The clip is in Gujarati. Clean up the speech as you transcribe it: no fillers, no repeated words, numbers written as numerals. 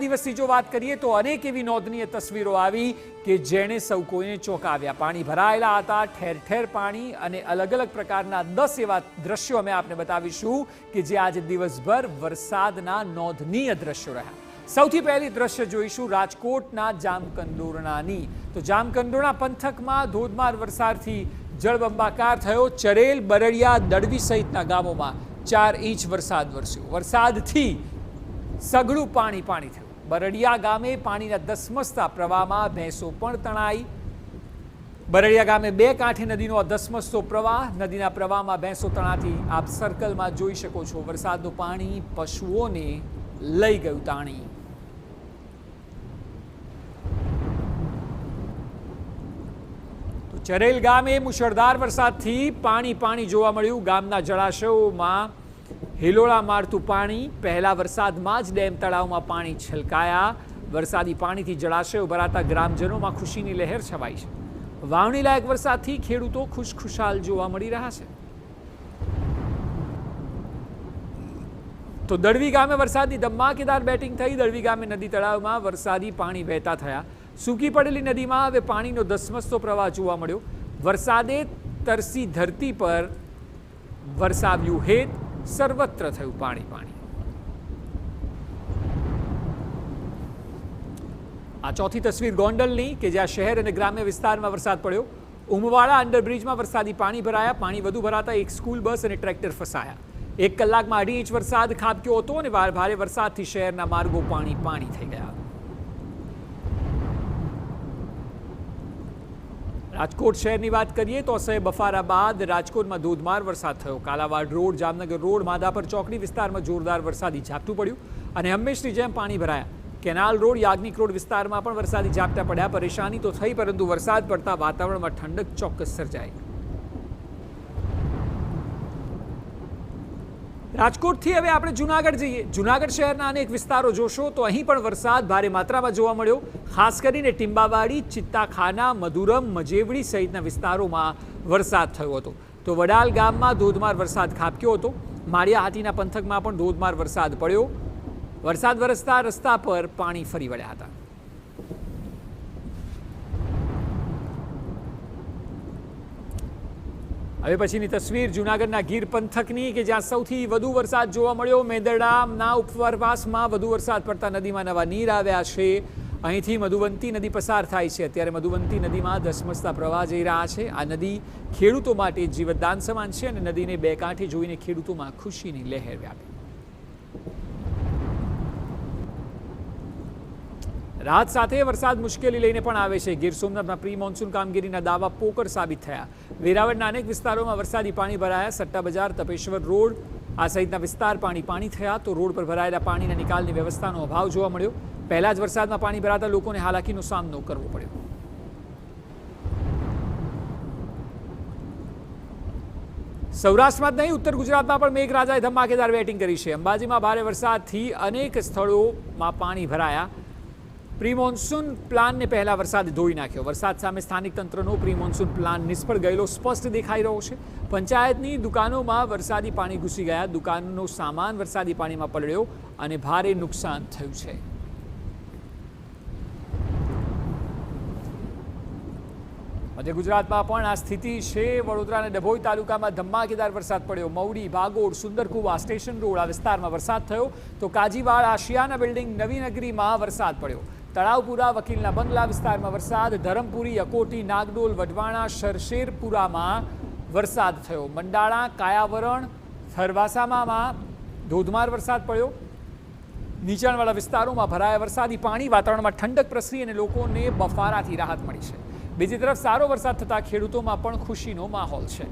દિવસની જો વાત કરીએ તો અનેક એવી નોંધનીય તસવીરો આવી કે જેણે સૌ કોઈને ચોંકાવ્યા। પાણી ભરાયેલા હતા, ઠેર ઠેર પાણી, અને અલગ અલગ પ્રકારના 10 એવા દ્રશ્યો અમે આપને બતાવીશું કે જે આજે દિવસભર વરસાદના નોંધનીય દ્રશ્યો રહ્યા। સૌથી પહેલી દ્રશ્ય જોઈશું રાજકોટના જામકંડોરણાની। તો જામકંડોરણા પંથકમાં ધોધમાર વરસાદથી જળબંબાકાર થયો। ચરેલ, બરડિયા, દડવી સહિતના ગામોમાં 4 ઇંચ વરસાદ વરસ્યો। વરસાદથી સઘળું પાણી પાણી થયું। બરડિયા ગામે પાણીના ધસમસતા પ્રવાહમાં ભેંસો પણ તણાઈ। બરડિયા ગામે 2 કાંઠે નદીનો ધસમસતો પ્રવાહ, નદીના પ્રવાહમાં ભેંસો તણાતી આપ સર્કલમાં જોઈ શકો છો। વરસાદનું પાણી પશુઓને લઈ ગયું તાણી। ચરેલ ગામે મુશળધાર વરસાદથી પાણી પાણી જોવા મળ્યું। ગામના જળાશયોમાં હિલોળા મારતું પાણી। પહેલા વરસાદમાં જ ડેમ તળાવમાં પાણી છલકાયા। વરસાદી પાણીથી જળાશયો ભરાતા ગ્રામજનોમાં ખુશીની લહેર છવાઈ છે। વાવણી લાયક વરસાદથી ખેડૂતો ખુશખુશાલ જોવા મળી રહ્યા છે। તો દડવી ગામે વરસાદની ધમાકેદાર બેટિંગ થઈ। દડવી ગામે નદી તળાવમાં વરસાદી પાણી વહેતા થયા। સૂકી પડેલી નદીમાં હવે પાણીનો ધસમસતો પ્રવાહ જોવા મળ્યો। વરસાદે તરસી ધરતી પર વરસાવ્યું હેત। સર્વત્ર થયું પાણી પાણી। આ ચોથી તસવીર ગોંડલની કે જ્યાં શહેર અને ગ્રામ્ય વિસ્તારમાં વરસાદ પડ્યો। ઉમવાડા અંડરબ્રિજમાં વરસાદી પાણી ભરાયા। પાણી વધુ ભરાતા એક સ્કૂલ બસ અને ટ્રેક્ટર ફસાયા। 1 કલાકમાં 2.5 ઇંચ વરસાદ ખાબક્યો હતો અને ભારે વરસાદથી શહેરના માર્ગો પાણી પાણી થઈ ગયા। રાજકોટ શહેરની વાત કરીએ તો અસહ્ય બફારા બાદ રાજકોટમાં ધોધમાર વરસાદ થયો। કાલાવાડ રોડ, જામનગર રોડ, માધાપર ચોકડી વિસ્તારમાં જોરદાર વરસાદી ઝાપટું પડ્યું અને હંમેશની જેમ પાણી ભરાયા। કેનાલ રોડ, યાજ્ઞિક રોડ વિસ્તારમાં પણ વરસાદી ઝાપટા પડ્યા। પરેશાની તો થઈ, પરંતુ વરસાદ પડતા વાતાવરણમાં ઠંડક ચોક્કસ સર્જાઈ। રાજકોટથી હવે આપણે જૂનાગઢ જઈએ। જૂનાગઢ શહેરના અનેક વિસ્તારો જોશો તો અહીં પણ વરસાદ ભારે માત્રામાં જોવા મળ્યો। ખાસ કરીને ટીંબાવાડી, ચિત્તાખાના, મધુરમ, મજેવડી સહિતના વિસ્તારોમાં વરસાદ થયો હતો। તો વડાલ ગામમાં ધોધમાર વરસાદ ખાબક્યો હતો। માળિયા હાટીના પંથકમાં પણ ધોધમાર વરસાદ પડ્યો। વરસાદ વરસતા રસ્તા પર પાણી ફરી વળ્યા હતા। હવે પછીની તસવીર જૂનાગઢના ગીર પંથકની કે જ્યાં સૌથી વધુ વરસાદ જોવા મળ્યો। મેંદરડાના ઉપરવાસમાં વધુ વરસાદ પડતા નદીમાં નવા નીર આવ્યા છે। અહીંથી મધુવંતી નદી પસાર થાય છે। અત્યારે મધુવંતી નદીમાં ધસમસતા પ્રવાહ જઈ રહ્યા છે। આ નદી ખેડૂતો માટે જીવતદાન સમાન છે અને નદીને 2 કાંઠે જોઈને ખેડૂતોમાં ખુશીની લહેર વ્યાપી। રાહત સાથે વરસાદ મુશ્કેલી લઈને પણ આવે છે। ગીર સોમનાથમાં પ્રી મોન્સૂન કામગીરીના દાવા પોકળ સાબિત થયા। વેરાવળના અનેક વિસ્તારોમાં વરસાદી પાણી ભરાયા। સટ્ટા બજાર, તપેશ્વર રોડ આ સહિતના વિસ્તાર પાણી પાણી થયા। તો રોડ પર ભરાયેલા પાણીના નિકાલની વ્યવસ્થાનો અભાવ જોવા મળ્યો। પહેલા જ વરસાદમાં પાણી ભરાતા લોકોને હાલાકીનો સામનો કરવો પડ્યો। સૌરાષ્ટ્રમાં જ નહીં, ઉત્તર ગુજરાતમાં પણ મેઘરાજાએ ધમાકેદાર બેટિંગ કરી છે। અંબાજીમાં ભારે વરસાદથી અનેક સ્થળોમાં પાણી ભરાયા। પ્રી મોન્સૂન પ્લાનને પહેલા વરસાદે ધોઈ નાખ્યો। વરસાદ સામે સ્થાનિક તંત્રનો પ્રી મોન્સૂન પ્લાન નિષ્ફળ ગયેલો સ્પષ્ટ દેખાઈ રહ્યો છે। પંચાયતની દુકાનોમાં વરસાદી પાણી ઘૂસી ગયા। દુકાનનો સામાન વરસાદી પાણીમાં પલળ્યો અને ભારે નુકસાન થયું છે। મધ્ય ગુજરાતમાં પણ આ સ્થિતિ છે। વડોદરા અને ડભોઈ તાલુકામાં ધમાકેદાર વરસાદ પડ્યો। મવડી, ભાગોળ, સુંદરકુવા, સ્ટેશન રોડ આ વિસ્તારમાં વરસાદ થયો। તો કાજીવાડ, આશિયાના બિલ્ડિંગ, નવીનગરીમાં વરસાદ પડ્યો। તળાવપુરા, વકીલના બંગલા વિસ્તારમાં વરસાદ। ધરમપુરી, અકોટી, નાગડોલ, વઢવાણા, શરશેરપુરામાં વરસાદ થયો। મંડાળા, કાયાવરણ, થરવાસામાં ધોધમાર વરસાદ પડ્યો। નીચાણવાળા વિસ્તારોમાં ભરાયા વરસાદી પાણી। વાતાવરણમાં ઠંડક પ્રસરી અને લોકોને બફારાથી રાહત મળી છે। બીજી તરફ સારો વરસાદ થતાં ખેડૂતોમાં પણ ખુશીનો માહોલ છે।